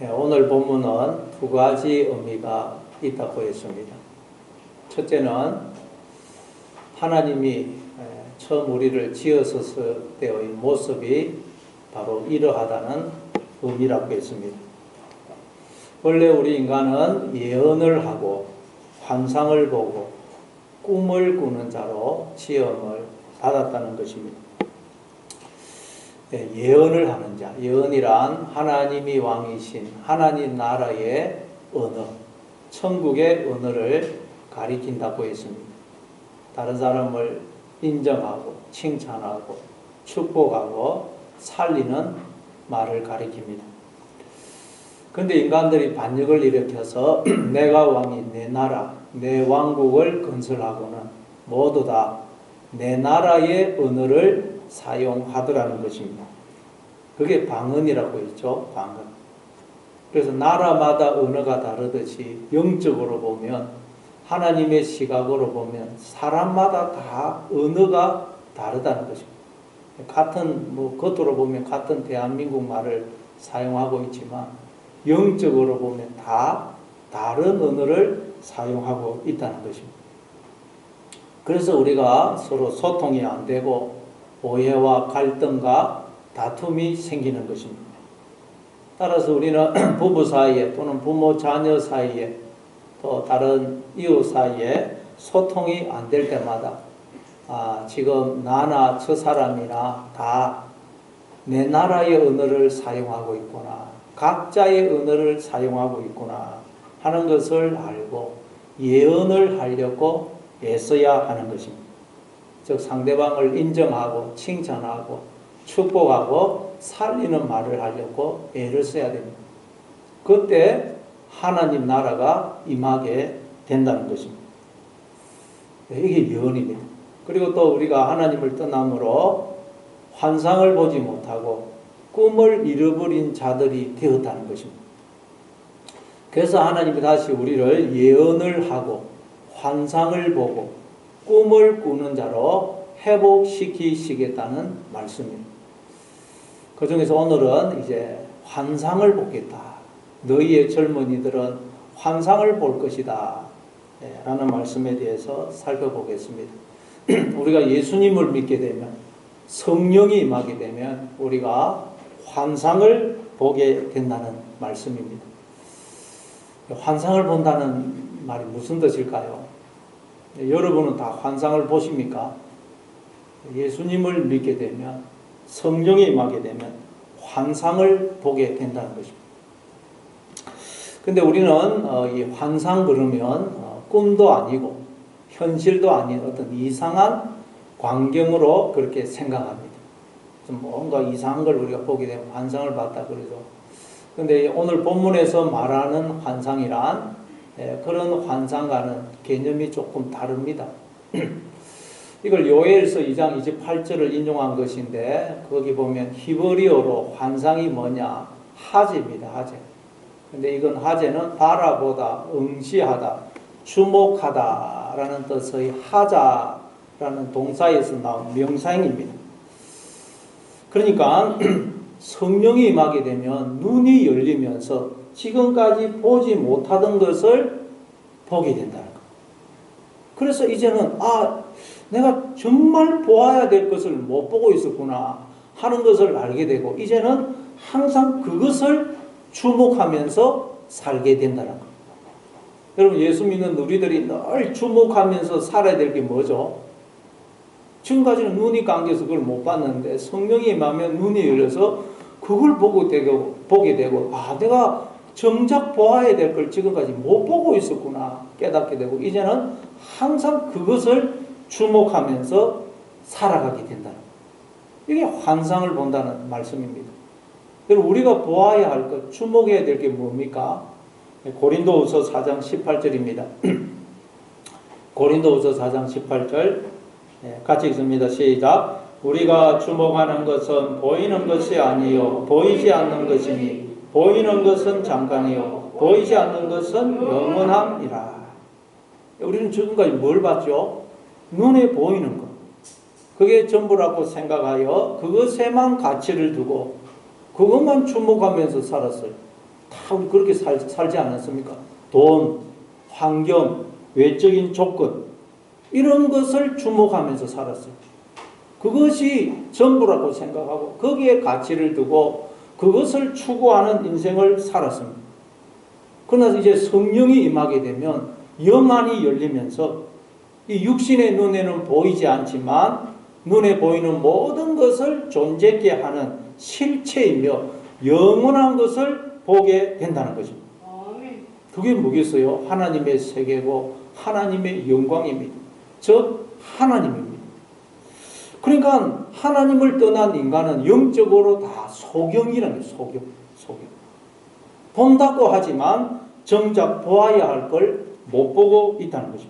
오늘 본문은 두 가지 의미가 있다고 했습니다. 첫째는 하나님이 처음 우리를 지었을 때의 모습이 바로 이러하다는 의미라고 했습니다. 원래 우리 인간은 예언을 하고 환상을 보고 꿈을 꾸는 자로 지음을 받았다는 것입니다. 예언을 하는 자, 예언이란 하나님이 왕이신 하나님 나라의 언어, 천국의 언어를 가리킨다고 했습니다. 다른 사람을 인정하고 칭찬하고 축복하고 살리는 말을 가리킵니다. 그런데 인간들이 반역을 일으켜서 내가 왕인 내 나라, 내 왕국을 건설하고는 모두 다 내 나라의 언어를 사용하더라는 것입니다. 그게 방언이라고 했죠. 방언. 그래서 나라마다 언어가 다르듯이 영적으로 보면 하나님의 시각으로 보면 사람마다 다 언어가 다르다는 것입니다. 같은 겉으로 보면 같은 대한민국 말을 사용하고 있지만 영적으로 보면 다 다른 언어를 사용하고 있다는 것입니다. 그래서 우리가 서로 소통이 안 되고 오해와 갈등과 다툼이 생기는 것입니다. 따라서 우리는 부부 사이에 또는 부모 자녀 사이에 또 다른 이웃 사이에 소통이 안 될 때마다 지금 나나 저 사람이나 다 내 나라의 언어를 사용하고 있구나, 각자의 언어를 사용하고 있구나 하는 것을 알고 예언을 하려고 애써야 하는 것입니다. 즉 상대방을 인정하고 칭찬하고 축복하고 살리는 말을 하려고 애를 써야 됩니다. 그때 하나님 나라가 임하게 된다는 것입니다. 이게 예언입니다. 그리고 또 우리가 하나님을 떠남으로 환상을 보지 못하고 꿈을 잃어버린 자들이 되었다는 것입니다. 그래서 하나님이 다시 우리를 예언을 하고 환상을 보고 꿈을 꾸는 자로 회복시키시겠다는 말씀입니다. 그 중에서 오늘은 이제 환상을 보겠다. 너희의 젊은이들은 환상을 볼 것이다. 라는 말씀에 대해서 살펴보겠습니다. 우리가 예수님을 믿게 되면, 성령이 임하게 되면 우리가 환상을 보게 된다는 말씀입니다. 환상을 본다는 말이 무슨 뜻일까요? 여러분은 다 환상을 보십니까? 예수님을 믿게 되면, 성령이 임하게 되면 환상을 보게 된다는 것입니다. 근데 우리는 이 환상 그러면 꿈도 아니고 현실도 아닌 어떤 이상한 광경으로 그렇게 생각합니다. 좀 뭔가 이상한 걸 우리가 보게 되면 환상을 봤다 그러죠. 근데 오늘 본문에서 말하는 환상이란 그런 환상과는 개념이 조금 다릅니다. 이걸 요엘서 2장 28절을 인용한 것인데 거기 보면 히브리어로 환상이 뭐냐? 하제입니다. 하제. 근데 이건 하제는 바라보다, 응시하다, 주목하다라는 뜻의 하자라는 동사에서 나온 명사형입니다. 그러니까 성령이 임하게 되면 눈이 열리면서 지금까지 보지 못하던 것을 보게 된다는 것. 그래서 이제는 내가 정말 보아야 될 것을 못 보고 있었구나 하는 것을 알게 되고 이제는 항상 그것을 주목하면서 살게 된다는 것. 여러분 예수 믿는 우리들이 늘 주목하면서 살아야 될 게 뭐죠? 지금까지는 눈이 감겨서 그걸 못 봤는데 성령이 임하면 눈이 열려서 그걸 보게 되고 내가 정작 보아야 될 걸 지금까지 못 보고 있었구나 깨닫게 되고 이제는 항상 그것을 주목하면서 살아가게 된다는 거예요. 이게 환상을 본다는 말씀입니다. 여러분 우리가 보아야 할 것, 주목해야 될 게 뭡니까? 고린도후서 4장 18절입니다. 고린도후서 4장 18절 같이 읽습니다. 시작. 우리가 주목하는 것은 보이는 것이 아니요 보이지 않는 것이니 보이는 것은 잠깐이요 보이지 않는 것은 영원함이라. 우리는 지금까지 뭘 봤죠? 눈에 보이는 것. 그게 전부라고 생각하여 그것에만 가치를 두고 그것만 주목하면서 살았어요. 다 우리 그렇게 살지 않았습니까? 돈, 환경, 외적인 조건 이런 것을 주목하면서 살았어요. 그것이 전부라고 생각하고 거기에 가치를 두고 그것을 추구하는 인생을 살았습니다. 그러나 이제 성령이 임하게 되면 영안이 열리면서 이 육신의 눈에는 보이지 않지만 눈에 보이는 모든 것을 존재케 하는 실체이며 영원한 것을 보게 된다는 거죠. 그게 뭐겠어요? 하나님의 세계고 하나님의 영광입니다. 즉 하나님입니다. 그러니까 하나님을 떠난 인간은 영적으로 다 소경이라는 거예요. 소경. 본다고 하지만 정작 보아야 할 걸 못 보고 있다는 거죠.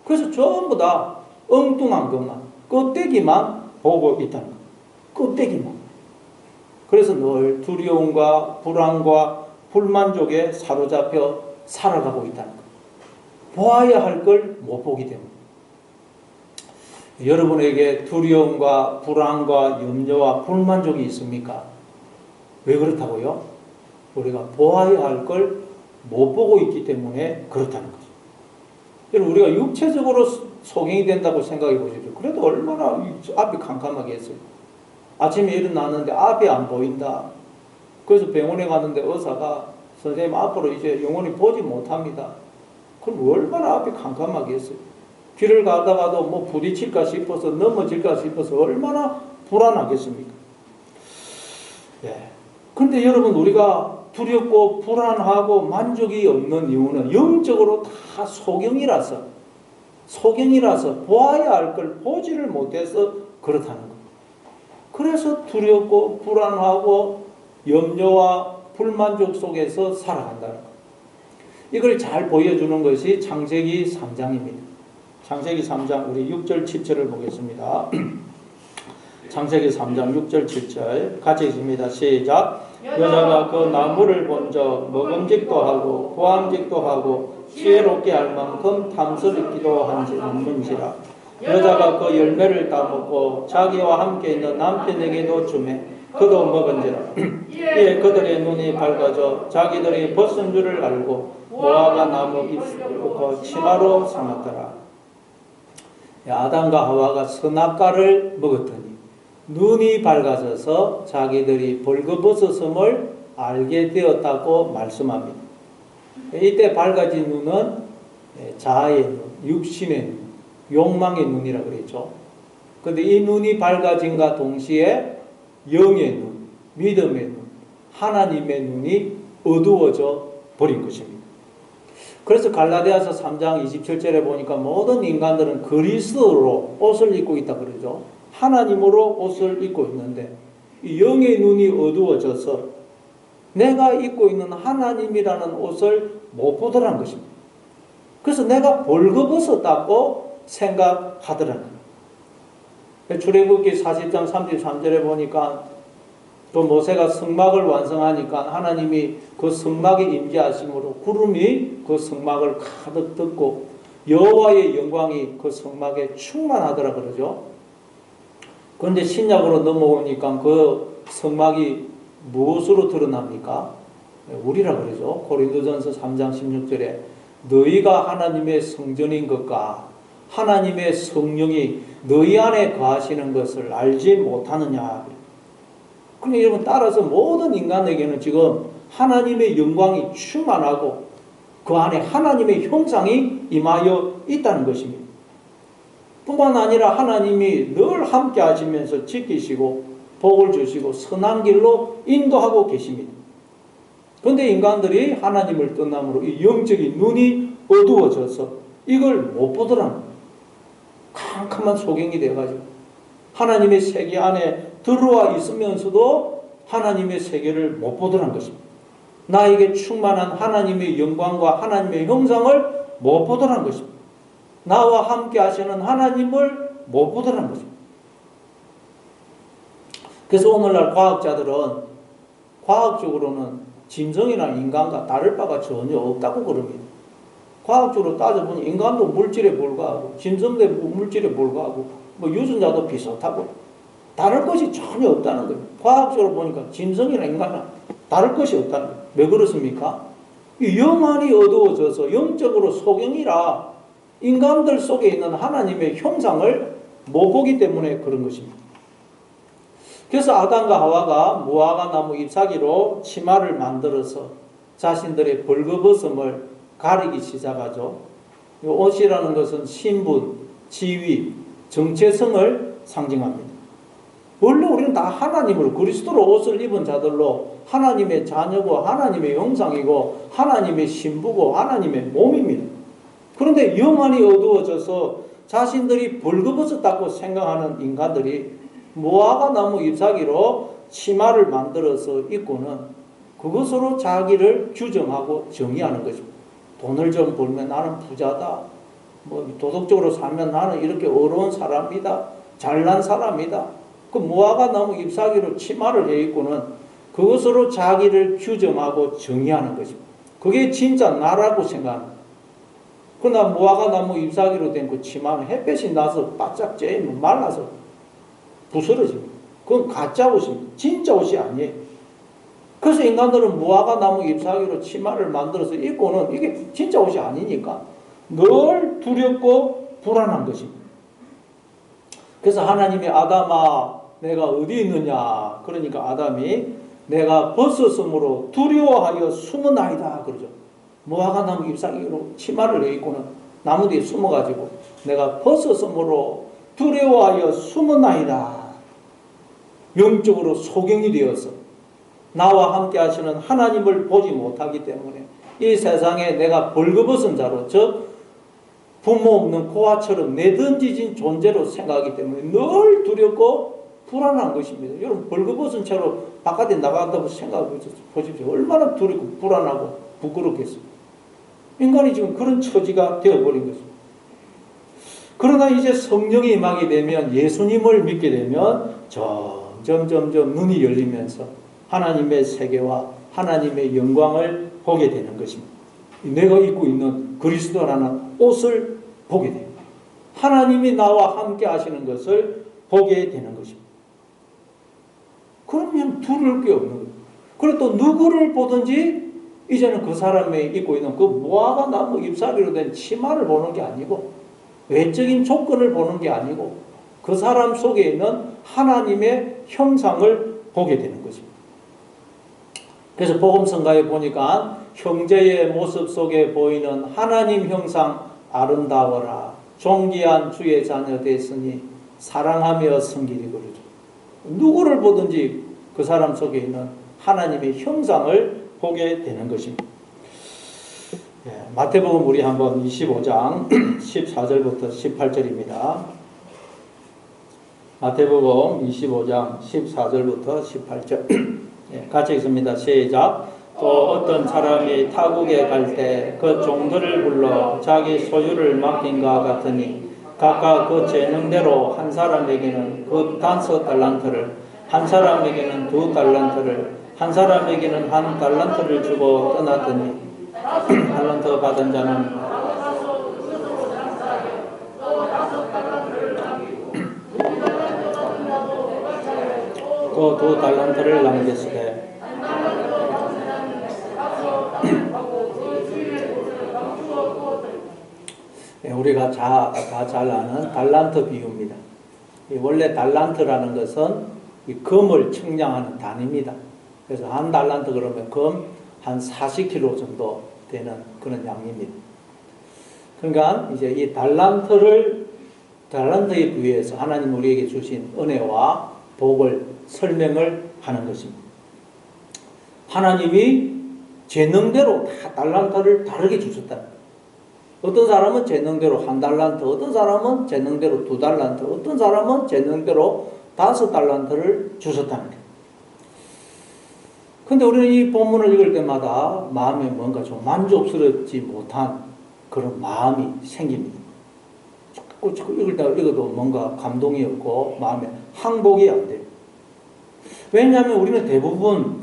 그래서 전부 다 엉뚱한 것만, 껍데기만 보고 있다는 거예요. 껍데기만. 그래서 늘 두려움과 불안과 불만족에 사로잡혀 살아가고 있다는 거예요. 보아야 할 걸 못 보기 때문에. 여러분에게 두려움과 불안과 염려와 불만족이 있습니까? 왜 그렇다고요? 우리가 보아야 할 걸 못 보고 있기 때문에 그렇다는 거죠. 여러분, 우리가 육체적으로 소경이 된다고 생각해 보십시오. 그래도 얼마나 앞이 캄캄하게 했어요. 아침에 일어났는데 앞이 안 보인다. 그래서 병원에 갔는데 의사가 선생님 앞으로 이제 영원히 보지 못합니다. 그럼 얼마나 앞이 캄캄하게 했어요. 길을 가다가도 뭐 부딪힐까 싶어서 넘어질까 싶어서 얼마나 불안하겠습니까? 예. 근데 여러분, 우리가 두렵고 불안하고 만족이 없는 이유는 영적으로 다 소경이라서 보아야 할 걸 보지를 못해서 그렇다는 거예요. 그래서 두렵고 불안하고 염려와 불만족 속에서 살아간다는 거예요. 이걸 잘 보여주는 것이 창세기 3장입니다. 창세기 3장 우리 6절 7절을 보겠습니다. 창세기 3장 6절 7절 같이 읽습니다. 시작. 여자가 그 나무를 본적 먹음직도 하고 구함직도 하고 지혜롭게 할 만큼 탐스럽기도 한지 없는지라. 여자가 그 열매를 따먹고 자기와 함께 있는 남편에게도 주매 그도 먹은지라. 이에 그들의 눈이 밝아져 자기들이 벗은 줄을 알고 모아가 나무 잎을 치마로 삼았더라. 아담과 하와가 선악과를 먹었더니 눈이 밝아져서 자기들이 벌거벗었음을 알게 되었다고 말씀합니다. 이때 밝아진 눈은 자아의 눈, 육신의 눈, 욕망의 눈이라 그랬죠. 그런데 이 눈이 밝아진과 동시에 영의 눈, 믿음의 눈, 하나님의 눈이 어두워져 버린 것입니다. 그래서 갈라디아서 3장 27절에 보니까 모든 인간들은 그리스도로 옷을 입고 있다 그러죠. 하나님으로 옷을 입고 있는데 이 영의 눈이 어두워져서 내가 입고 있는 하나님이라는 옷을 못 보더라는 것입니다. 그래서 내가 벌거벗었다고 생각하더라는 거예요. 출애굽기 40장 33절에 보니까 또 모세가 성막을 완성하니까 하나님이 그 성막에 임재하심으로 구름이 그 성막을 가득 덮고 여호와의 영광이 그 성막에 충만하더라 그러죠. 그런데 신약으로 넘어오니까 그 성막이 무엇으로 드러납니까? 우리라 그러죠. 고린도전서 3장 16절에 너희가 하나님의 성전인 것과 하나님의 성령이 너희 안에 거하시는 것을 알지 못하느냐. 그러니 여러분, 따라서 모든 인간에게는 지금 하나님의 영광이 충만하고 그 안에 하나님의 형상이 임하여 있다는 것입니다. 뿐만 아니라 하나님이 늘 함께 하시면서 지키시고 복을 주시고 선한 길로 인도하고 계십니다. 그런데 인간들이 하나님을 떠남으로 이 영적인 눈이 어두워져서 이걸 못 보더라는 거예요. 캄캄한 소경이 돼가지고 하나님의 세계 안에 들어와 있으면서도 하나님의 세계를 못 보더라는 것입니다. 나에게 충만한 하나님의 영광과 하나님의 형상을 못 보더라는 것입니다. 나와 함께 하시는 하나님을 못 보더라는 거죠. 그래서 오늘날 과학자들은 과학적으로는 짐승이나 인간과 다를 바가 전혀 없다고 그럽니다. 과학적으로 따져보니 인간도 물질에 불과하고 짐승도 물질에 불과하고 뭐 유전자도 비슷하고 다를 것이 전혀 없다는 거예요. 과학적으로 보니까 짐승이나 인간은 다를 것이 없다는 거예요. 왜 그렇습니까? 이 영안이 어두워져서 영적으로 소경이라 인간들 속에 있는 하나님의 형상을 못 보기 때문에 그런 것입니다. 그래서 아담과 하와가 무화과 나무 잎사귀로 치마를 만들어서 자신들의 벌거벗음을 가리기 시작하죠. 이 옷이라는 것은 신분, 지위, 정체성을 상징합니다. 원래 우리는 다 하나님을 그리스도로 옷을 입은 자들로 하나님의 자녀고 하나님의 형상이고 하나님의 신부고 하나님의 몸입니다. 그런데 영안이 어두워져서 자신들이 벌거벗었다고 생각하는 인간들이 무화과 나무 잎사귀로 치마를 만들어서 입고는 그것으로 자기를 규정하고 정의하는 거죠. 돈을 좀 벌면 나는 부자다. 뭐 도덕적으로 살면 나는 이렇게 어려운 사람이다. 잘난 사람이다. 그 무화과 나무 잎사귀로 치마를 해 입고는 그것으로 자기를 규정하고 정의하는 것입니다. 그게 진짜 나라고 생각합니다. 그러나 무화과 나무 잎사귀로 된 그 치마는 햇볕이 나서 바짝 쬐면 말라서 부스러집니다. 그건 가짜 옷입니다. 진짜 옷이 아니에요. 그래서 인간들은 무화과 나무 잎사귀로 치마를 만들어서 입고는 이게 진짜 옷이 아니니까 늘 두렵고 불안한 것입니다. 그래서 하나님이 아담아 내가 어디 있느냐 그러니까 아담이 내가 벗었으므로 두려워하여 숨었나이다 그러죠. 무화과 나무 잎사귀로 치마를 입고는 나무 뒤에 숨어가지고 내가 벗었으므로 두려워하여 숨었나이다. 영적으로 소경이 되어서 나와 함께 하시는 하나님을 보지 못하기 때문에 이 세상에 내가 벌거벗은 자로 즉 부모 없는 고아처럼 내던지진 존재로 생각하기 때문에 늘 두렵고 불안한 것입니다. 여러분 벌거벗은 채로 바깥에 나간다고 생각해 보십시오. 얼마나 두렵고 불안하고 부끄럽겠습니까? 인간이 지금 그런 처지가 되어버린 것입니다. 그러나 이제 성령이 임하게 되면 예수님을 믿게 되면 점점 눈이 열리면서 하나님의 세계와 하나님의 영광을 보게 되는 것입니다. 내가 입고 있는 그리스도라는 옷을 보게 됩니다. 하나님이 나와 함께 하시는 것을 보게 되는 것입니다. 그러면 두려울 게 없는 거예요. 그리고 또 누구를 보든지 이제는 그 사람이 입고 있는 그 무화과 나무 잎사귀로 된 치마를 보는 게 아니고 외적인 조건을 보는 게 아니고 그 사람 속에 있는 하나님의 형상을 보게 되는 것입니다. 그래서 복음성가에 보니까 형제의 모습 속에 보이는 하나님 형상 아름다워라. 존귀한 주의 자녀 됐으니 사랑하며 섬기리 그러죠. 누구를 보든지 그 사람 속에 있는 하나님의 형상을 보게 되는 것입니다. 마태복음 우리 한번 25장 14절부터 18절입니다. 마태복음 25장 14절부터 18절 같이 읽습니다. 시작. 또 어떤 사람이 타국에 갈 때 그 종들을 불러 자기 소유를 맡긴 것 같으니 각각 그 재능대로 한 사람에게는 그 5달란트를 한 사람에게는 2달란트를 한 사람에게는 1달란트를 주고 떠났더니 달란트 받은 자는 또 2달란트를 남겼으되 우리가 다 잘 아는 달란트 비유입니다. 원래 달란트라는 것은 이 금을 측량하는 단위입니다. 그래서 1달란트 그러면 금 한 40kg 정도 되는 그런 양입니다. 그러니까 이제 이 달란트에 비유해서 하나님 우리에게 주신 은혜와 복을 설명을 하는 것입니다. 하나님이 재능대로 다 달란트를 다르게 주셨다. 어떤 사람은 재능대로 1달란트, 어떤 사람은 재능대로 2달란트, 어떤 사람은 재능대로 5달란트를 주셨다는 거예요. 근데 우리는 이 본문을 읽을 때마다 마음에 뭔가 좀 만족스럽지 못한 그런 마음이 생깁니다. 자꾸 읽을 때 읽어도 뭔가 감동이 없고 마음에 항복이 안 돼요. 왜냐하면 우리는 대부분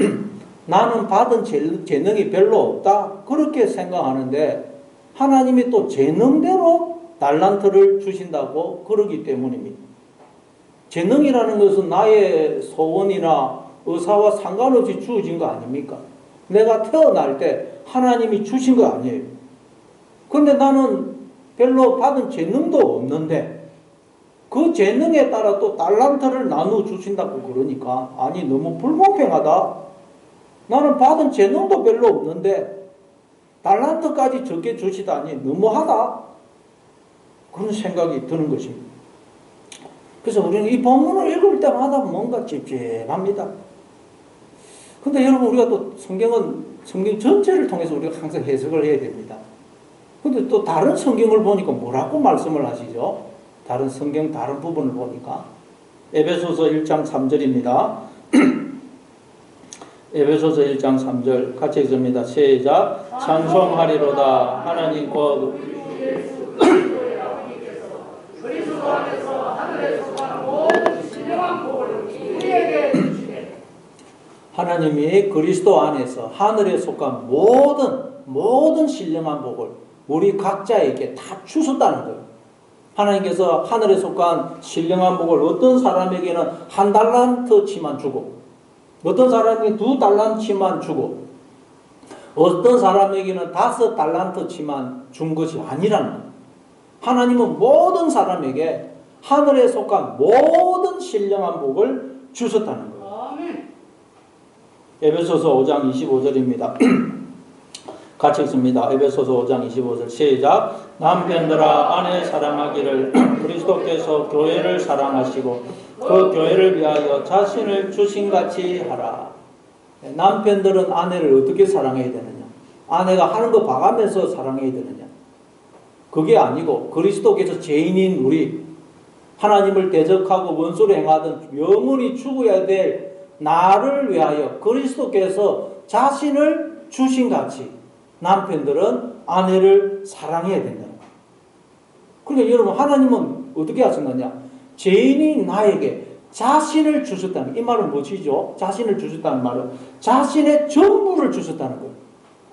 나는 받은 재능이 별로 없다 그렇게 생각하는데 하나님이 또 재능대로 달란트를 주신다고 그러기 때문입니다. 재능이라는 것은 나의 소원이나 의사와 상관없이 주어진 거 아닙니까? 내가 태어날 때 하나님이 주신 거 아니에요. 근데 나는 별로 받은 재능도 없는데 그 재능에 따라 또 달란트를 나누어 주신다고 그러니까 아니 너무 불공평하다. 나는 받은 재능도 별로 없는데 달란트까지 적게 주시다니 너무하다. 그런 생각이 드는 것입니다. 그래서 우리는 이 본문을 읽을 때마다 뭔가 찝찝합니다. 근데 여러분 우리가 또 성경 전체를 통해서 우리가 항상 해석을 해야 됩니다. 근데 또 다른 성경을 보니까 뭐라고 말씀을 하시죠? 다른 성경 다른 부분을 보니까 에베소서 1장 3절입니다. 에베소서 1장 3절 같이 읽습니다. 시작. 찬송하리로다 하나님 곧 그리스도 안에서 하늘에 속한 모든 신령한 복을 우리에게 주시되 하나님이 그리스도 안에서 하늘에 속한 모든 신령한 복을 우리 각자에게 다 주셨다는 거예요. 하나님께서 하늘에 속한 신령한 복을 어떤 사람에게는 1달란트치만 주고 어떤 사람에게 2달란트치만 주고 어떤 사람에게는 5달란트치만 준 것이 아니라는 거예요. 하나님은 모든 사람에게 하늘에 속한 모든 신령한 복을 주셨다는 거예요. 아멘. 에베소서 5장 25절입니다. 같이 읽습니다. 에베소서 5장 25절 시작. 남편들아 아내 사랑하기를 그리스도께서 교회를 사랑하시고 그 교회를 위하여 자신을 주신같이 하라. 남편들은 아내를 어떻게 사랑해야 되느냐? 아내가 하는 거 봐가면서 사랑해야 되느냐? 그게 아니고 그리스도께서 죄인인 우리 하나님을 대적하고 원수를 행하던 영원히 죽어야 될 나를 위하여 그리스도께서 자신을 주신같이 남편들은 아내를 사랑해야 된다는 거예요. 그러니까 여러분 하나님은 어떻게 하셨느냐? 죄인인 나에게 자신을 주셨다는 이 말은 무엇이죠? 자신을 주셨다는 말은 자신의 전부를 주셨다는 거예요.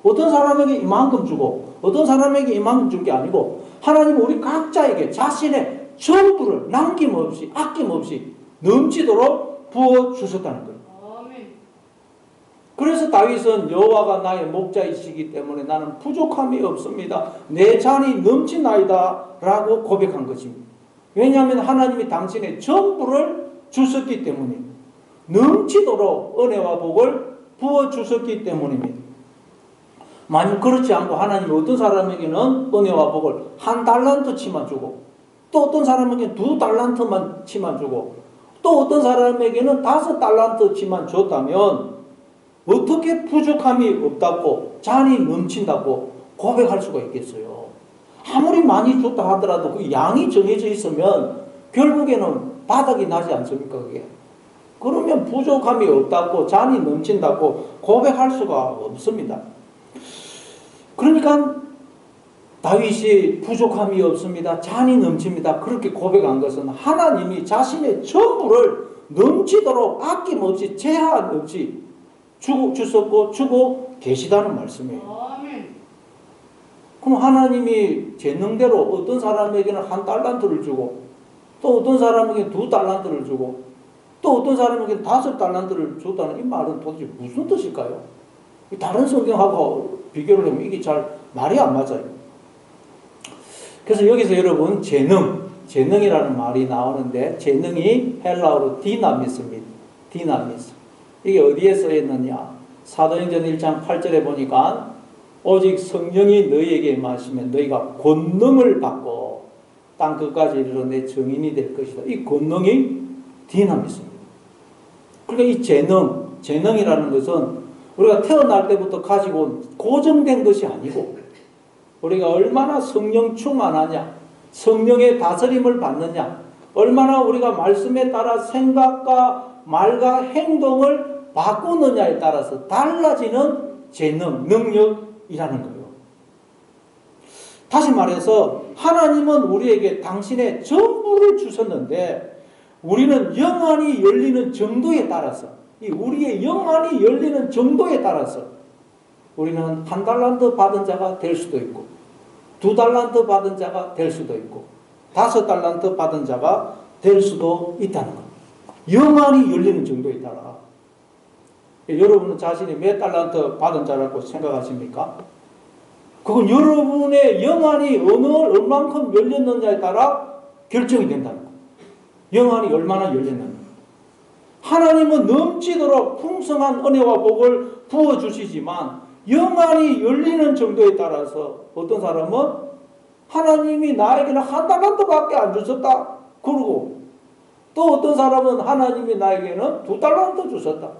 어떤 사람에게 이만큼 주고 어떤 사람에게 이만큼 준 게 아니고 하나님은 우리 각자에게 자신의 전부를 남김없이 아낌없이 넘치도록 부어주셨다는 거예요. 그래서 다윗은 여호와가 나의 목자이시기 때문에 나는 부족함이 없습니다. 내 잔이 넘치나이다 라고 고백한 것입니다. 왜냐하면 하나님이 당신의 전부를 주셨기 때문입니다. 넘치도록 은혜와 복을 부어주셨기 때문입니다. 만약 그렇지 않고 하나님이 어떤 사람에게는 은혜와 복을 1달란트치만 주고 또 어떤 사람에게는 2달란트치만 주고 또 어떤 사람에게는 5달란트치만 줬다면 어떻게 부족함이 없다고 잔이 넘친다고 고백할 수가 있겠어요? 아무리 많이 줬다 하더라도 그 양이 정해져 있으면 결국에는 바닥이 나지 않습니까? 그게. 그러면 부족함이 없다고 잔이 넘친다고 고백할 수가 없습니다. 그러니까 다윗이 부족함이 없습니다. 잔이 넘칩니다. 그렇게 고백한 것은 하나님이 자신의 전부를 넘치도록 아낌없이 제한 없이 주고 계시다는 말씀이에요. 그럼 하나님이 재능대로 어떤 사람에게는 1달란트를 주고 또 어떤 사람에게는 2달란트를 주고 또 어떤 사람에게는 5달란트를 줬다는 이 말은 도대체 무슨 뜻일까요? 다른 성경하고 비교를 하면 이게 잘 말이 안 맞아요. 그래서 여기서 여러분 재능이라는 말이 나오는데 재능이 헬라어로 디나미스입니다. 디나미스. 이게 어디에 써있느냐? 사도행전 1장 8절에 보니까 오직 성령이 너희에게 임하시면 너희가 권능을 받고 땅 끝까지 이르러 내 증인이 될 것이다. 이 권능이 디나미스입니다. 그러니까 이 재능이라는 것은 우리가 태어날 때부터 가지고 온 고정된 것이 아니고 우리가 얼마나 성령 충만하냐, 성령의 다스림을 받느냐, 얼마나 우리가 말씀에 따라 생각과 말과 행동을 바꾸느냐에 따라서 달라지는 재능, 능력이라는 거예요. 다시 말해서 하나님은 우리에게 당신의 전부를 주셨는데 우리는 영안이 열리는 정도에 따라서 우리의 영안이 열리는 정도에 따라서 우리는 1달란트 받은 자가 될 수도 있고 2달란트 받은 자가 될 수도 있고 5달란트 받은 자가 될 수도 있다는 것. 영안이 열리는 정도에 따라. 여러분은 자신이 몇 달란트 받은 자라고 생각하십니까? 그건 여러분의 영안이 얼만큼 열렸느냐에 따라 결정이 된다는 거예요. 영안이 얼마나 열렸느냐. 하나님은 넘치도록 풍성한 은혜와 복을 부어주시지만 영안이 열리는 정도에 따라서 어떤 사람은 하나님이 나에게는 한 달란트밖에 안 주셨다. 그러고 또 어떤 사람은 하나님이 나에게는 2달란트 주셨다.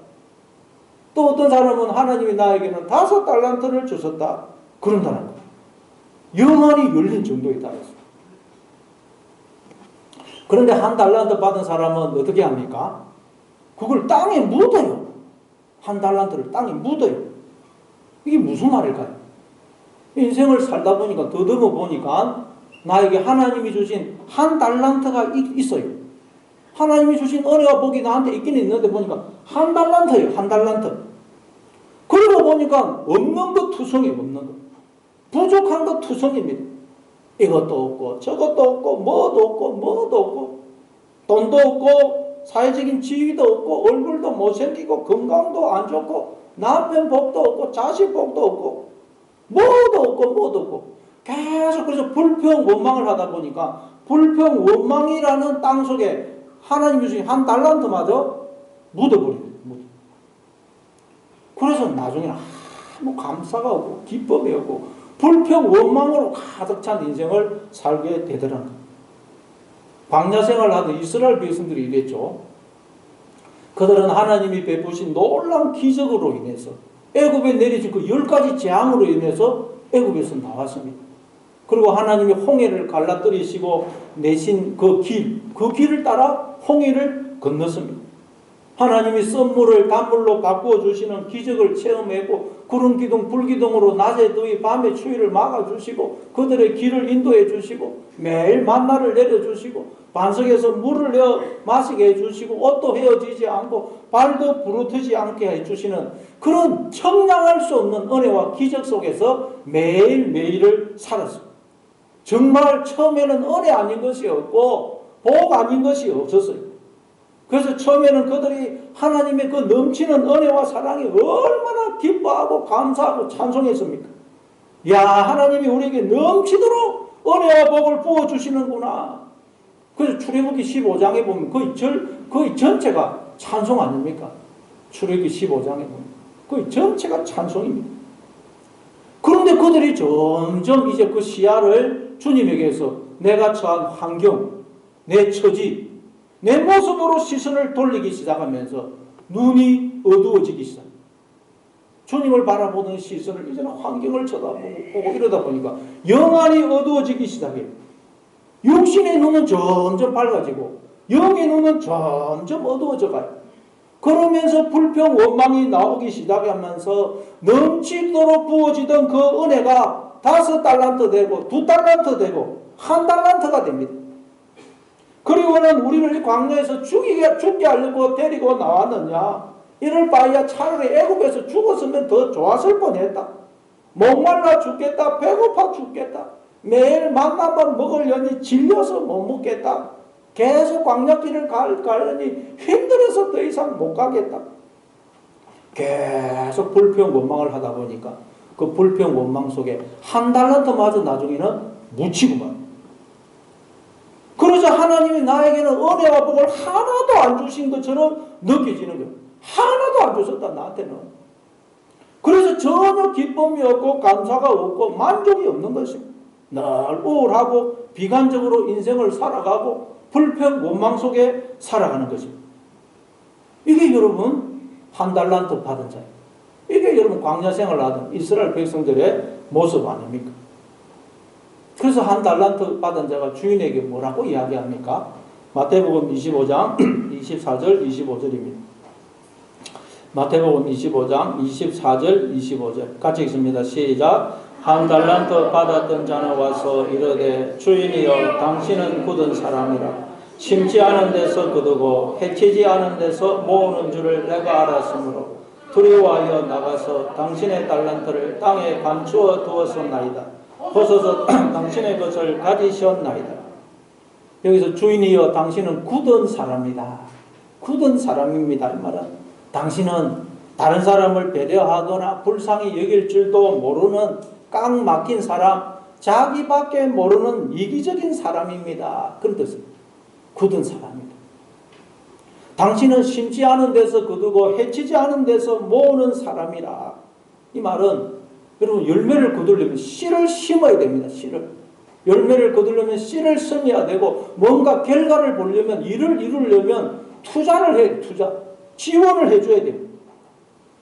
또 어떤 사람은 하나님이 나에게는 5달란트를 주셨다. 그런다는 거예요. 영안이 열린 정도에 따라서. 그런데 1달란트 받은 사람은 어떻게 합니까? 그걸 땅에 묻어요. 1달란트를 땅에 묻어요. 이게 무슨 말일까요? 인생을 살다 보니까 더듬어 보니까 나에게 하나님이 주신 1달란트가 있어요. 하나님이 주신 은혜와 복이 나한테 있긴 있는데 보니까 1달란트예요. 1달란트. 그러고 보니까 없는 것 투성이 없는 것. 부족한 것 투성입니다. 이것도 없고 저것도 없고 뭐도 없고 뭐도 없고 돈도 없고 사회적인 지위도 없고 얼굴도 못생기고 건강도 안 좋고 남편 복도 없고 자식 복도 없고 뭐도 없고 뭐도 없고 계속 그래서 불평 원망을 하다 보니까 불평 원망이라는 땅 속에 하나님이 주신 1달란트마저 묻어버립니다. 그래서 나중에는 아무 감사가 없고 기쁨이 없고 불평 원망으로 가득 찬 인생을 살게 되더라는 거예요. 광야 생활을 하던 이스라엘 백성들이 이랬죠. 그들은 하나님이 베푸신 놀라운 기적으로 인해서 애굽에 내리진 그 10가지 재앙으로 인해서 애굽에서 나왔습니다. 그리고 하나님이 홍해를 갈라뜨리시고 내신 그 길을 따라 홍해를 건넜습니다. 하나님이 썬물을 단물로 바꾸어 주시는 기적을 체험했고 구름 기둥 불 기둥으로 낮에 더위 밤에 추위를 막아주시고 그들의 길을 인도해 주시고 매일 만나를 내려주시고 반석에서 물을 내어 마시게 해주시고 옷도 헤어지지 않고 발도 부르트지 않게 해주시는 그런 청량할 수 없는 은혜와 기적 속에서 매일매일을 살았습니다. 정말 처음에는 은혜 아닌 것이 없고 복 아닌 것이 없었어요. 그래서 처음에는 그들이 하나님의 그 넘치는 은혜와 사랑이 얼마나 기뻐하고 감사하고 찬송했습니까? 야, 하나님이 우리에게 넘치도록 은혜와 복을 부어주시는구나. 그래서 출애굽기 15장에 보면 거의 전체가 찬송 아닙니까? 출애굽기 15장에 보면 거의 전체가 찬송입니다. 그런데 그들이 점점 이제 그 시야를 주님에게서 내가 처한 환경, 내 처지, 내 모습으로 시선을 돌리기 시작하면서 눈이 어두워지기 시작합니다. 주님을 바라보는 시선을 이제는 환경을 쳐다보고 이러다 보니까 영안이 어두워지기 시작해요. 육신의 눈은 점점 밝아지고 영의 눈은 점점 어두워져 가요. 그러면서 불평 원망이 나오기 시작하면서 넘치도록 부어지던 그 은혜가 5달란트 되고 2달란트 되고 1달란트가 됩니다. 그리고는 우리를 이 광야에서 죽게 하려고 데리고 나왔느냐? 이럴 바에야 차라리 애굽에서 죽었으면 더 좋았을 뻔했다. 목말라 죽겠다. 배고파 죽겠다. 매일 만나만 먹으려니 질려서 못 먹겠다. 계속 광야길을 가려니 힘들어서 더 이상 못 가겠다. 계속 불평 원망을 하다 보니까 그 불평 원망 속에 1달란트마저 나중에는 묻히고 말. 그러자 하나님이 나에게는 은혜와 복을 하나도 안 주신 것처럼 느껴지는 거예요. 하나도 안 주셨다 나한테는. 그래서 전혀 기쁨이 없고 감사가 없고 만족이 없는 것입니다. 늘 우울하고 비관적으로 인생을 살아가고 불평 원망 속에 살아가는 것입니다. 이게 여러분 1달란트 받은 자예요. 이게 여러분 광야 생활을 하던 이스라엘 백성들의 모습 아닙니까? 그래서 1달란트 받은 자가 주인에게 뭐라고 이야기합니까? 마태복음 25장 24절 25절입니다. 마태복음 25장 24절 25절 같이 읽습니다. 시작. 1달란트 받았던 자는 와서 이르되 주인이여 당신은 굳은 사람이라 심지 않은 데서 거두고 해치지 않은 데서 모으는 줄을 내가 알았으므로 두려워하여 나가서 당신의 달란트를 땅에 감추어 두었었나이다. 벗어서 당신의 것을 가지셨나이다. 여기서 주인이여 당신은 굳은 사람이다. 굳은 사람입니다. 이 말은 당신은 다른 사람을 배려하거나 불쌍히 여길 줄도 모르는 깡 막힌 사람, 자기밖에 모르는 이기적인 사람입니다. 그런 뜻입니다. 굳은 사람입니다. 당신은 심지 않은 데서 거두고 해치지 않은 데서 모으는 사람이라. 이 말은 여러분 열매를 거두려면 씨를 심어야 됩니다. 씨를. 열매를 거두려면 씨를 심어야 되고 뭔가 결과를 보려면 일을 이루려면 투자를 해야 돼요. 투자. 지원을 해줘야 돼요.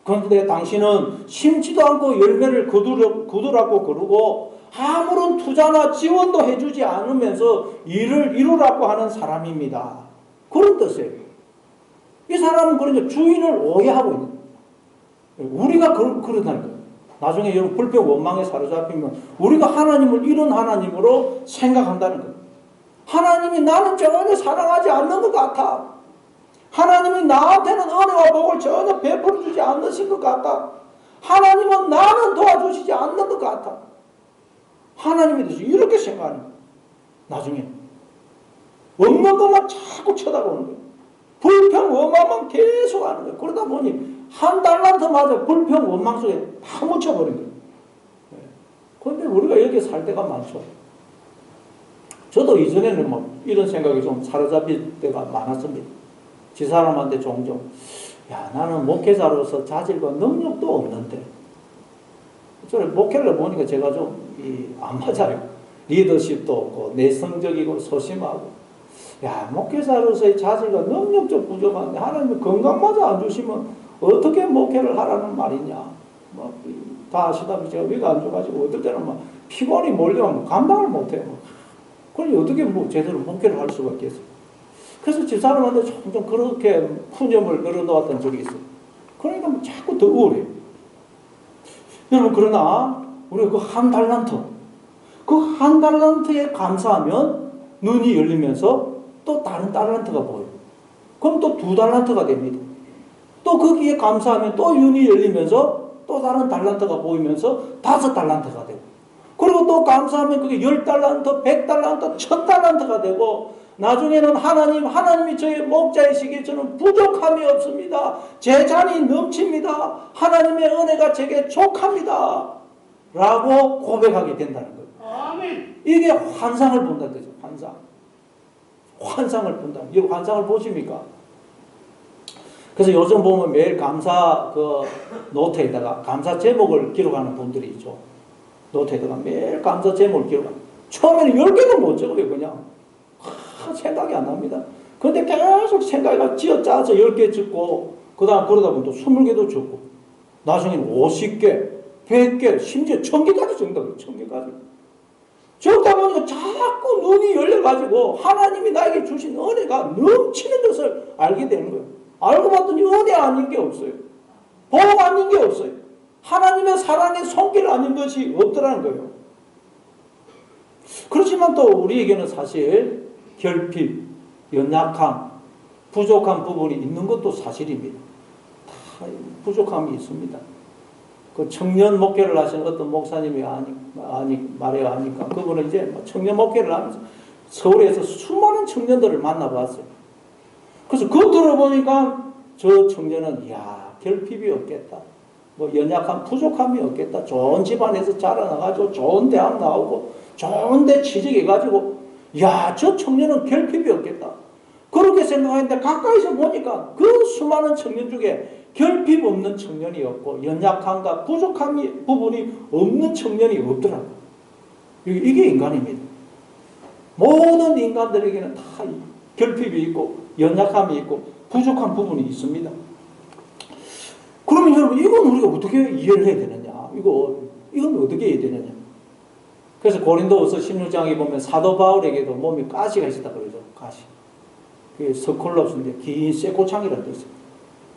그런데 당신은 심지도 않고 열매를 거두라고 그러고 아무런 투자나 지원도 해주지 않으면서 일을 이루라고 하는 사람입니다. 그런 뜻이에요. 이 사람은 그러니까 주인을 오해하고 있는 거예요. 우리가 그러다는 거예요. 나중에 여러분 불평 원망에 사로잡히면 우리가 하나님을 이런 하나님으로 생각한다는 거예요. 하나님이 나는 전혀 사랑하지 않는 것 같아. 하나님이 나한테는 은혜와 복을 전혀 베풀어 주지 않으신 것 같다. 하나님은 나는 도와주시지 않는 것 같아. 하나님에 대해서 이렇게 생각하는 거예요. 나중에 없는 것만 자꾸 쳐다보는 거예요. 불평 원망만 계속 하는 거예요. 그러다 보니 한 달란트마저 불평 원망 속에 다 묻혀버린 거예요. 그런데 우리가 이렇게 살 때가 많죠. 저도 이전에는 뭐 이런 생각이 좀 사로잡힐 때가 많았습니다. 지 사람한테 종종 야 나는 목회자로서 자질과 능력도 없는데 저를 목회를 보니까 제가 좀 안 맞아요. 리더십도 없고 내성적이고 소심하고 야 목회자로서의 자질과 능력도 부족한데 하나님이 건강마저 안 주시면 어떻게 목회를 하라는 말이냐. 뭐 다 아시다시피 제가 위가 안 좋아가지고 어떨 때는 막 피곤이 몰려오면 감당을 못해요. 그럼 어떻게 뭐 제대로 목회를 할 수가 있겠어요. 그래서 집사람한테 점점 그렇게 푸념을 늘어놓았던 적이 있어요. 그러니까 뭐 자꾸 더 우울해요. 여러분 그러나 우리가 그 한 달란트, 그 한 달란트에 감사하면 눈이 열리면서 또 다른 달란트가 보여요. 그럼 또 두 달란트가 됩니다. 또 거기에 감사하면 또 눈이 열리면서 또 다른 달란트가 보이면서 다섯 달란트가 되고 그리고 또 감사하면 그게 10달란트, 100달란트, 1000달란트가 되고 나중에는 하나님이 저의 목자이시기에 저는 부족함이 없습니다. 제 잔이 넘칩니다. 하나님의 은혜가 제게 족합니다. 라고 고백하게 된다는 거예요. 아멘. 이게 환상을 본다는 거죠. 환상을 본다. 이 환상을 보십니까? 그래서 요즘 보면 매일 감사 노트에다가 감사 제목을 기록하는 분들이 있죠. 노트에다가 매일 감사 제목을 기록하는. 처음에는 10개도 못 적어요. 그냥 생각이 안 납니다. 그런데 계속 생각이 쥐어짜서 10개 적고 그 다음 그러다 보면 또 20개도 적고 나중에는 50개 100개 심지어 1000개까지 적는다고요. 1000개까지 적다 보니까 자꾸 눈이 열려가지고 하나님이 나에게 주신 은혜가 넘치는 것을 알게 되는 거예요. 알고 봤더니 은혜 아닌 게 없어요. 복 아닌 게 없어요. 하나님의 사랑의 손길 아닌 것이 없더라는 거예요. 그렇지만 또 우리에게는 사실 결핍, 연약함, 부족한 부분이 있는 것도 사실입니다. 다 부족함이 있습니다. 그 청년 목회를 하시는 어떤 목사님이 말해야 하니까 그분은 이제 청년 목회를 하면서 서울에서 수많은 청년들을 만나봤어요. 그래서 그거 들어보니까 저 청년은 결핍이 없겠다. 뭐 연약한 부족함이 없겠다. 좋은 집안에서 자라나가지고 좋은 대학 나오고 좋은 데 취직해가지고 저 청년은 결핍이 없겠다. 그렇게 생각하는데 가까이서 보니까 그 수많은 청년 중에 결핍 없는 청년이 없고 연약함과 부족함이 부분이 없는 청년이 없더라고요. 이게 인간입니다. 모든 인간들에게는 다 결핍이 있고 연약함이 있고 부족한 부분이 있습니다. 그러면 여러분 이건 우리가 어떻게 이해를 해야 되느냐? 이건 어떻게 해야 되느냐? 그래서 고린도후서 16장에 보면 사도 바울에게도 몸에 가시가 있었다 그러죠. 가시. 그게 서콜로스인데 긴 쇠꼬창이라는 뜻이에요.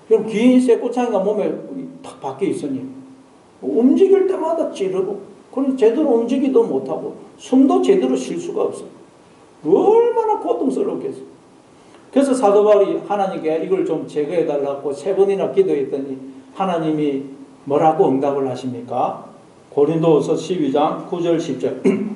그럼 긴 쇠꼬창이가 몸에 탁 박혀 있으니 움직일 때마다 찌르고 그럼 제대로 움직이도 못하고 숨도 제대로 쉴 수가 없어요. 얼마나 고통스럽겠어요. 그래서 사도 바울이 하나님께 이걸 좀 제거해달라고 3번이나 기도했더니 하나님이 뭐라고 응답을 하십니까? 고린도후서 12장 9절 10절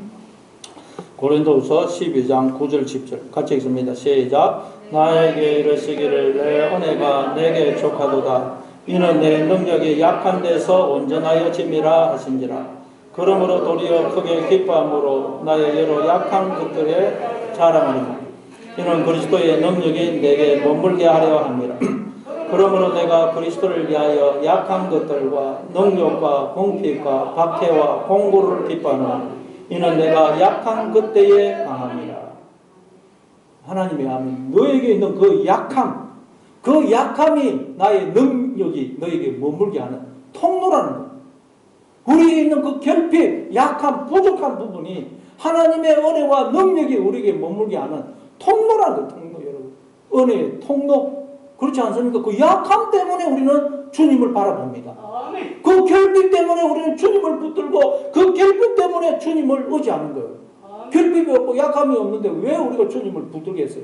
고린도후서 12장 9절 10절 같이 읽습니다. 시작. 나에게 이르시기를 내 은혜가 내게 족하도다. 이는 내 능력이 약한 데서 온전하여 짐이라 하신지라. 그러므로 도리어 크게 기뻐함으로 나의 여러 약한 것들에 자랑하리라. 이는 그리스도의 능력이 내게 머물게 하려 함이라. 그러므로 내가 그리스도를 위하여 약한 것들과 능력과 공핍과 박해와 공고를 기뻐하노라. 이는 내가 약한 그때에 강함이라. 하나님의 아멘. 너에게 있는 그 약함, 그 약함이 나의 능력이 너에게 머물게 하는 통로라는 것. 우리에게 있는 그 결핍, 약함, 부족한 부분이 하나님의 은혜와 능력이 우리에게 머물게 하는 통로라는 것. 통로, 여러분. 은혜의 통로. 그렇지 않습니까? 그 약함 때문에 우리는 주님을 바라봅니다. 그 결핍 때문에 우리는 주님을 붙들고 그 결핍 때문에 주님을 의지하는 거예요. 결핍이 없고 약함이 없는데 왜 우리가 주님을 붙들겠어요?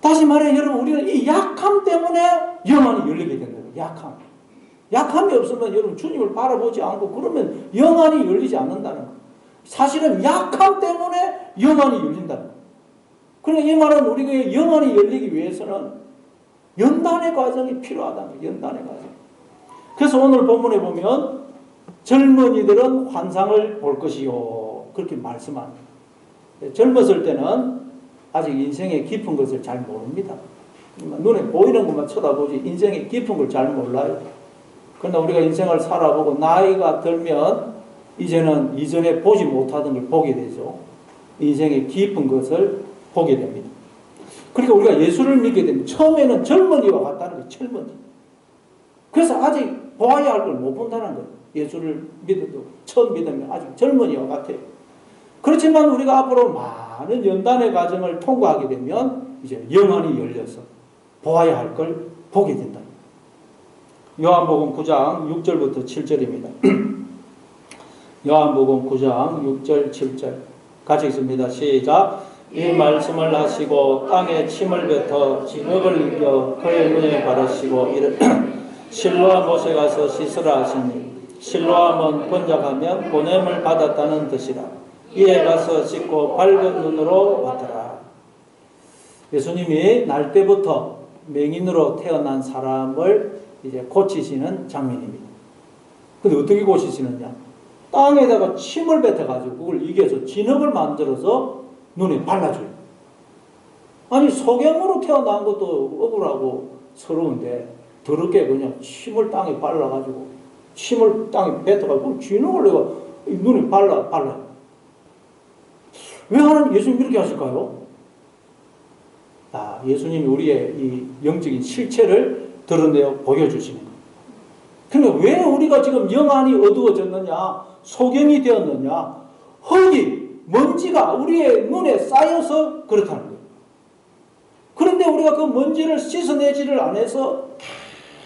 다시 말해 여러분, 우리는 이 약함 때문에 영안이 열리게 된다. 약함. 약함이 없으면 여러분 주님을 바라보지 않고 그러면 영안이 열리지 않는다는 거예요. 사실은 약함 때문에 영안이 열린다는 거예요. 그러니까 이 말은 우리가 영안이 열리기 위해서는 연단의 과정이 필요하다는 거예요. 연단의 과정. 그래서 오늘 본문에 보면 젊은이들은 환상을 볼 것이요. 그렇게 말씀합니다. 젊었을 때는 아직 인생의 깊은 것을 잘 모릅니다. 눈에 보이는 것만 쳐다보지 인생의 깊은 걸 잘 몰라요. 그러나 우리가 인생을 살아보고 나이가 들면 이제는 이전에 보지 못하던 걸 보게 되죠. 인생의 깊은 것을 보게 됩니다. 그러니까 우리가 예수를 믿게 되면 처음에는 젊은이와 같다는 거예요. 젊은이. 그래서 아직 보아야 할 걸 못 본다는 거예요. 예수를 믿어도 처음 믿으면 아직 젊은이와 같아요. 그렇지만 우리가 앞으로 많은 연단의 과정을 통과하게 되면 이제 영안이 열려서 보아야 할 걸 보게 된다. 요한복음 9장 6절부터 7절입니다. 요한복음 9장 6절 7절 같이 읽습니다. 시작. 이 말씀을 하시고 땅에 침을 뱉어 진흙을 이겨 그의 눈에 바르시고 이르 실로암 못에 가서 씻으라 하시니 실로암은 번역하면 보냄을 받았다는 뜻이라. 이에 가서 씻고 밝은 눈으로 왔더라. 예수님이 날 때부터 맹인으로 태어난 사람을 이제 고치시는 장면입니다. 근데 어떻게 고치시느냐? 땅에다가 침을 뱉어가지고 그걸 이겨서 진흙을 만들어서 눈에 발라줘요. 아니 소경으로 태어난 것도 억울하고 서러운데 더럽게 그냥 침을 땅에 발라가지고 침을 땅에 뱉어가지고 진흙을 내가 눈에 발라요. 왜 하나님 예수님 이렇게 하실까요? 예수님이 우리의 이 영적인 실체를 드러내어 보여주시는 거예요. 그러니까 왜 우리가 지금 영안이 어두워졌느냐, 소경이 되었느냐, 흙이, 먼지가 우리의 눈에 쌓여서 그렇다는 거예요. 그런데 우리가 그 먼지를 씻어내지를 않아서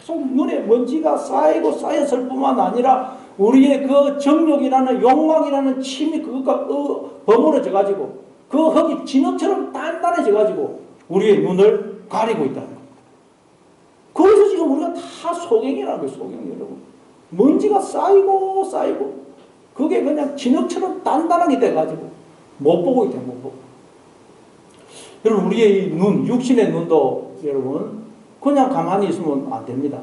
계속 눈에 먼지가 쌓이고 쌓였을 뿐만 아니라 우리의 그 정욕이라는 욕망이라는 침이 그것과 버무려져 가지고 그 흙이 진흙처럼 단단해져 가지고 우리의 눈을 가리고 있다는 거예요. 그래서 지금 우리가 다 소경이라는 거예요. 소경 여러분. 먼지가 쌓이고 그게 그냥 진흙처럼 단단하게 돼가지고 못 보고 있다. 못 보고. 여러분 우리의 이 눈, 육신의 눈도 여러분 그냥 가만히 있으면 안 됩니다.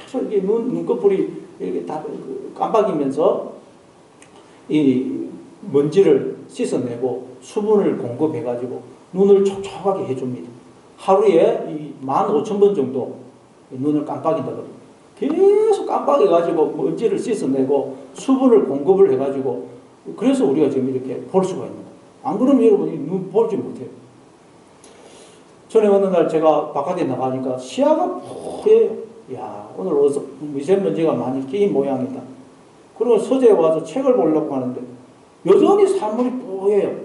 계속 이렇게 눈꺼풀이 이렇게 다 깜빡이면서 이 먼지를 씻어내고 수분을 공급해가지고 눈을 촉촉하게 해줍니다. 하루에 이 15,000번 정도 눈을 깜빡인다거든요. 계속 깜빡여가지고 먼지를 씻어내고 수분을 공급을 해가지고 그래서 우리가 지금 이렇게 볼 수가 있는 거예요. 안 그러면 여러분이 눈 보지 못해요. 전에 어느 날 제가 바깥에 나가니까 시야가 뽀얘요. 야, 오늘 미세먼지가 많이 끼인 모양이다. 그리고 서재에 와서 책을 보려고 하는데 여전히 사물이 뽀얘요.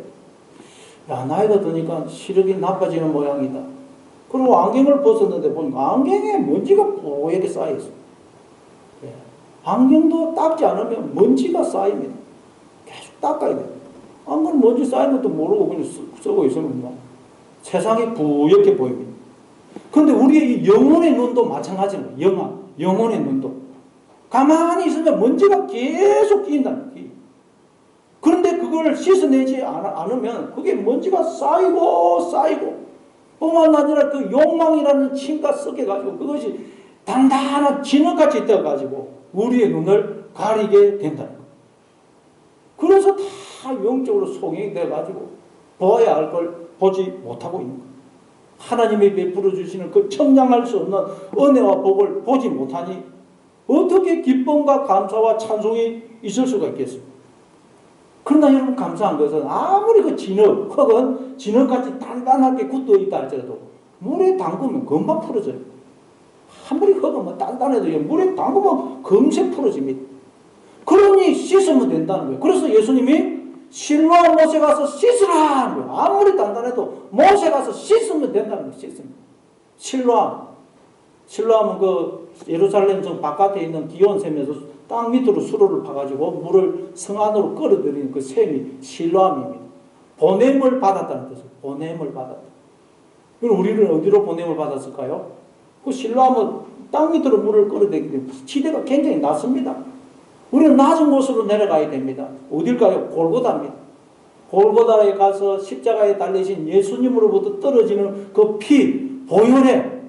야, 나이가 드니까 시력이 나빠지는 모양이다. 그리고 안경을 벗었는데 보니까 안경에 먼지가 뽀얗게 쌓여있어요. 예. 안경도 닦지 않으면 먼지가 쌓입니다. 계속 닦아야 돼요. 안경 먼지 쌓인 것도 모르고 그냥 쓰고 있으면 뭐 세상이 부옇게 보입니다. 그런데 우리의 이 영혼의 눈도 마찬가지입니다. 영혼의 눈도. 가만히 있으면 먼지가 계속 끼인다는 거예요. 그런데 그걸 씻어내지 않으면 그게 먼지가 쌓이고 뿐만 아니라 그 욕망이라는 침과 섞여가지고 그것이 단단한 진흙같이 떠가지고 우리의 눈을 가리게 된다는 거예요. 그래서 다 영적으로 소경이 돼가지고 보아야 할 걸 보지 못하고 있는 거예요. 하나님이 베풀어 주시는 그 청량할 수 없는 은혜와 복을 보지 못하니 어떻게 기쁨과 감사와 찬송이 있을 수가 있겠습니까? 그러나 여러분 감사한 것은 아무리 그 진흙, 흙은 진흙같이 단단하게 굳어 있다 할지라도 물에 담그면 금방 풀어져요. 아무리 흙은 뭐 단단해도 물에 담그면 금세 풀어집니다. 그러니 씻으면 된다는 거예요. 그래서 예수님이 실로암 못에 가서 씻으라 하는 거예요. 아무리 단단해도 못에 가서 씻으면 된다는 거예요. 씻으면. 실로암은 그 예루살렘 성 바깥에 있는 기온샘에서 땅 밑으로 수로를 파가지고 물을 성 안으로 끌어들이는 그 샘이 실로암입니다. 보냄을 받았다는 뜻이에요. 보냄을 받았다. 그럼 우리는 어디로 보냄을 받았을까요? 그 실로암은 땅 밑으로 물을 끌어들이기 때문에 지대가 굉장히 낮습니다. 우리는 낮은 곳으로 내려가야 됩니다. 어딜까요? 골고다입니다. 골고다에 가서 십자가에 달리신 예수님으로부터 떨어지는 그 피, 보혈에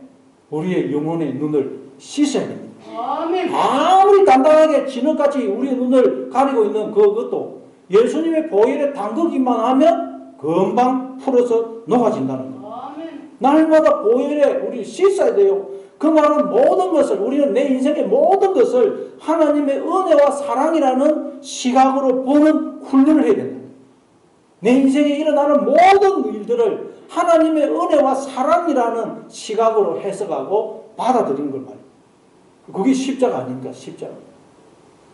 우리의 영혼의 눈을 씻어야 됩니다. 아멘. 아무리 단단하게 진흙같이 우리의 눈을 가리고 있는 그것도 예수님의 보혈에 담그기만 하면 금방 풀어서 녹아진다는 거예요. 아멘. 날마다 보혈에 우리 씻어야 돼요. 그 말은 모든 것을, 우리는 내 인생의 모든 것을 하나님의 은혜와 사랑이라는 시각으로 보는 훈련을 해야 된다. 내 인생에 일어나는 모든 일들을 하나님의 은혜와 사랑이라는 시각으로 해석하고 받아들이는 걸 말이에요. 그게 십자가 아닙니까? 십자가.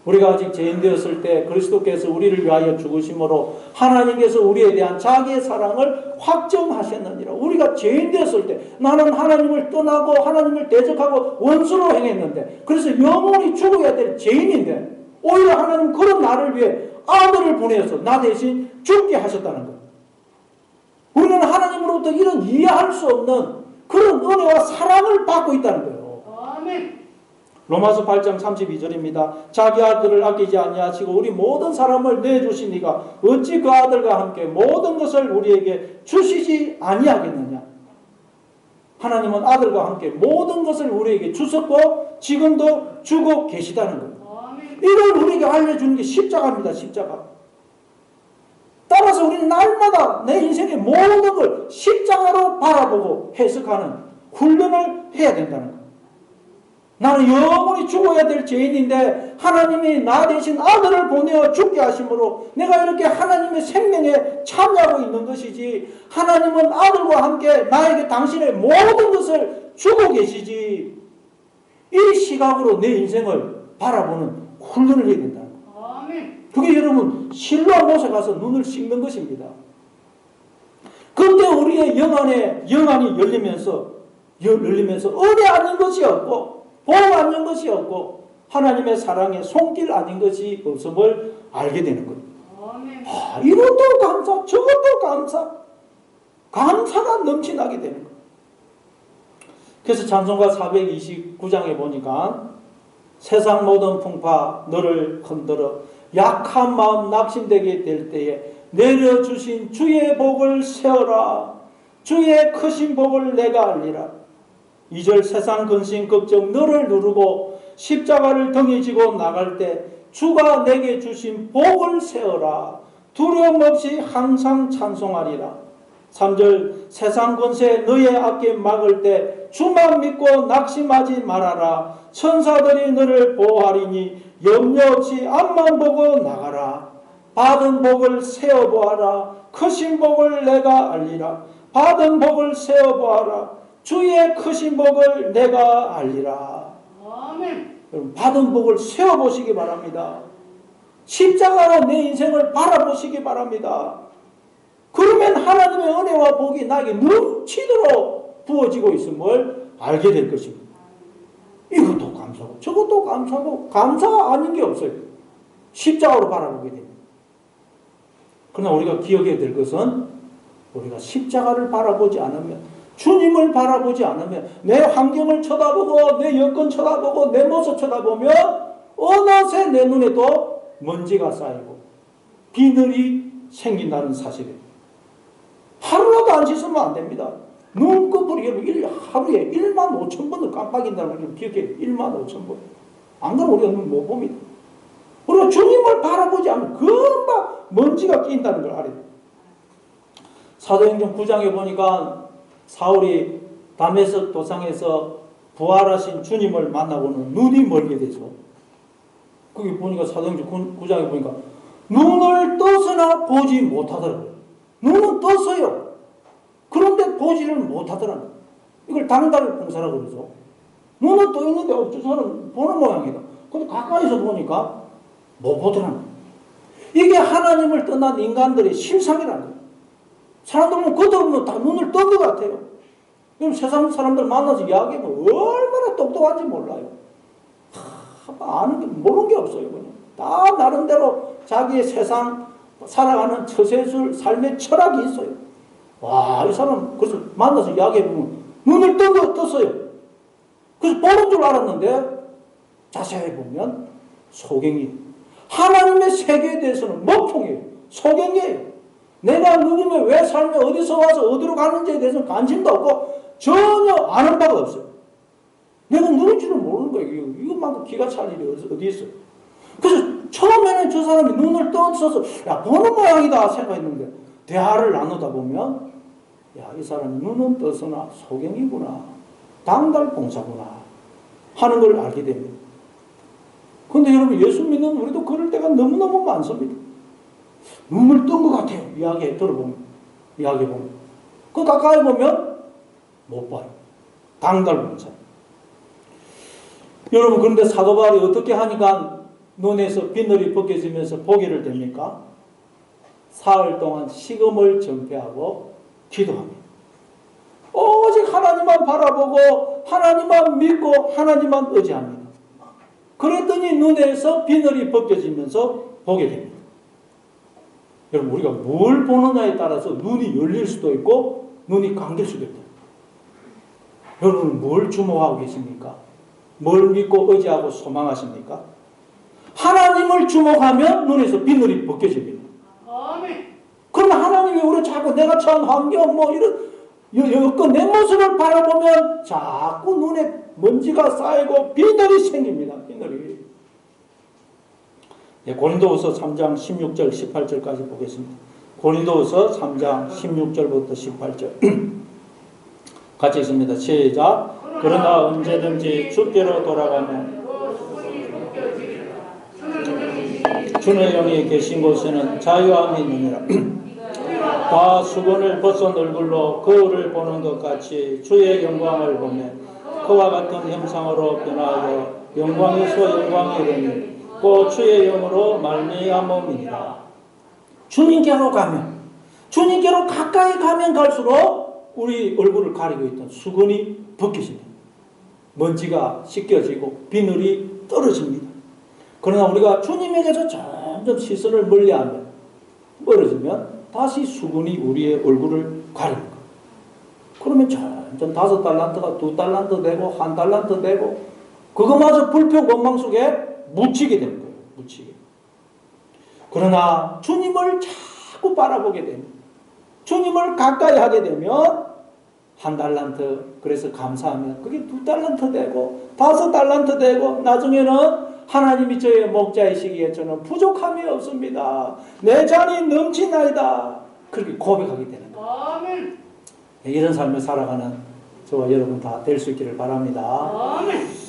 우리가 아직 죄인되었을 때 그리스도께서 우리를 위하여 죽으심으로 하나님께서 우리에 대한 자기의 사랑을 확정하셨느니라. 우리가 죄인되었을 때 나는 하나님을 떠나고 하나님을 대적하고 원수로 행했는데, 그래서 영원히 죽어야 될 죄인인데 오히려 하나님 그런 나를 위해 아들을 보내서 나 대신 죽게 하셨다는 거예요. 우리는 하나님으로부터 이런 이해할 수 없는 그런 은혜와 사랑을 받고 있다는 거예요. 아멘. 로마서 8장 32절입니다. 자기 아들을 아끼지 아니하시고 우리 모든 사람을 내주신 이가 어찌 그 아들과 함께 모든 것을 우리에게 주시지 아니하겠느냐. 하나님은 아들과 함께 모든 것을 우리에게 주셨고 지금도 주고 계시다는 거예요. 이걸 우리에게 알려주는 게 십자가입니다. 십자가. 따라서 우리는 날마다 내 인생의 모든 걸 십자가로 바라보고 해석하는 훈련을 해야 된다는 거예요. 나는 영원히 죽어야 될 죄인인데 하나님이 나 대신 아들을 보내어 죽게 하심으로 내가 이렇게 하나님의 생명에 참여하고 있는 것이지, 하나님은 아들과 함께 나에게 당신의 모든 것을 주고 계시지, 이 시각으로 내 인생을 바라보는 훈련을 해야 된다. 그게 여러분 실로암 못에 가서 눈을 씻는 것입니다. 그때 우리의 영안이 열리면서 은혜 아닌 것이 없고 복 아닌 것이 없고 하나님의 사랑의 손길 아닌 것이 없음을 알게 되는 거예요. 이것도 감사, 저것도 감사, 감사가 넘쳐나게 되는 거예요. 그래서 찬송가 429장에 보니까 세상 모든 풍파 너를 흔들어 약한 마음 낙심되게 될 때에 내려주신 주의 복을 세어라. 주의 크신 복을 내가 알리라. 2절 세상 근심 걱정 너를 누르고 십자가를 등에 지고 나갈 때 주가 내게 주신 복을 세어라. 두려움 없이 항상 찬송하리라. 3절 세상 권세 너의 앞에 막을 때 주만 믿고 낙심하지 말아라. 천사들이 너를 보호하리니 염려 없이 앞만 보고 나가라. 받은 복을 세어보아라. 크신 복을 내가 알리라. 받은 복을 세어보아라. 주의 크신 복을 내가 알리라. 아멘. 여러분 받은 복을 세어보시기 바랍니다. 십자가로 내 인생을 바라보시기 바랍니다. 그러면 하나님의 은혜와 복이 나에게 넘치도록 부어지고 있음을 알게 될 것입니다. 이것도 감사하고 저것도 감사하고 감사가 아닌 게 없어요. 십자가로 바라보게 됩니다. 그러나 우리가 기억해야 될 것은 우리가 십자가를 바라보지 않으면, 주님을 바라보지 않으면 내 환경을 쳐다보고 내 여건 쳐다보고 내 모습 쳐다보면 어느새 내 눈에도 먼지가 쌓이고 비늘이 생긴다는 사실이에요. 하루라도 안 씻으면 안 됩니다. 눈꺼풀이 하루에 1만 5천 번을 깜빡인다는 걸 기억해요. 1만 5천 번. 안 그러면 우리가 눈 못 봅니다. 우리가 주님을 바라보지 않으면 금방 먼지가 끼인다는 걸 알아야 돼요. 사도행전 9장에 보니까 사울이 다메섹 도상에서 부활하신 주님을 만나고는 눈이 멀게 되죠. 거기 보니까 사도행전 9장에 보니까 눈을 떠서나 보지 못하더라고요. 눈은 떴어요. 그런데 보지를 못하더라고요. 이걸 당달 공사라고 그러죠. 눈은 떠 있는데 저 사람 보는 모양이다. 근데 가까이서 보니까 못 보더라고요. 이게 하나님을 떠난 인간들의 실상이라는 거예요. 사람들은 그들은 다 눈을 뜬 것 같아요. 그럼 세상 사람들 만나서 이야기하면 얼마나 똑똑한지 몰라요. 아는 게, 모르는 게 없어요. 그냥. 다 나름대로 자기의 세상 살아가는 처세술, 삶의 철학이 있어요. 와, 이 사람, 그래서 만나서 이야기해보면 눈을 떴어요. 그래서 보는 줄 알았는데 자세히 보면 소경이. 하나님의 세계에 대해서는 먹통이에요. 소경이에요. 내가 누구며 왜 살며 어디서 와서 어디로 가는지에 대해서는 관심도 없고 전혀 아는 바가 없어요. 내가 누군지는 모르는 거예요. 이것만큼 기가 찰 일이 어디 있어요. 그래서 처음에는 저 사람이 눈을 떠서 야, 보는 모양이다 생각했는데 대화를 나누다 보면 야, 이 사람이 눈은 떠서나 소경이구나, 당달봉사구나 하는 걸 알게 됩니다. 그런데 여러분, 예수 믿는 우리도 그럴 때가 너무너무 많습니다. 눈을 뜬 것 같아요. 이야기해보면. 그 가까이 보면 못 봐요. 당달봉사. 여러분, 그런데 사도 바울이 어떻게 하니까 눈에서 비늘이 벗겨지면서 보기를 됩니까? 사흘 동안 식음을 전폐하고 기도합니다. 오직 하나님만 바라보고 하나님만 믿고 하나님만 의지합니다. 그랬더니 눈에서 비늘이 벗겨지면서 보게 됩니다. 여러분, 우리가 뭘 보느냐에 따라서 눈이 열릴 수도 있고 눈이 감길 수도 있다. 여러분, 뭘 주목하고 계십니까? 뭘 믿고 의지하고 소망하십니까? 하나님을 주목하면 눈에서 비늘이 벗겨집니다. 그러면 하나님이 우리 자꾸 내가 처한 환경 이런 여건 내 모습을 바라보면 자꾸 눈에 먼지가 쌓이고 비늘이 생깁니다. 비늘이. 네, 고린도후서 3장 16절 18절까지 보겠습니다. 고린도후서 3장 16절부터 18절 같이 있습니다. 시작. 그러나 언제든지 주께로 돌아가면 주의 영이 계신 곳에는 자유함이 있느니라. 다 수건을 벗은 얼굴로 거울을 보는 것 같이 주의 영광을 보며 그와 같은 형상으로 변하여 영광에서 영광이 이르니 곧 주의 영으로 말미암음이니라. 주님께로 가까이 가면 갈수록 우리 얼굴을 가리고 있던 수건이 벗겨집니다. 먼지가 씻겨지고 비늘이 떨어집니다. 그러나 우리가 주님에게서 점점 시선을 멀어지면 다시 수건이 우리의 얼굴을 가립니다. 그러면 점점 5달란트가 2달란트 되고 1달란트 되고 그거마저 불평 원망 속에 묻히게 되는 거예요. 묻히게. 그러나 주님을 자꾸 바라보게 됩니다. 주님을 가까이 하게 되면 1달란트, 그래서 감사하면 그게 2달란트 되고 5달란트 되고 나중에는 하나님이 저의 목자이시기에 저는 부족함이 없습니다. 내 잔이 넘치나이다. 그렇게 고백하게 되는 거예요. 아멘. 이런 삶을 살아가는 저와 여러분 다 될 수 있기를 바랍니다. 아멘.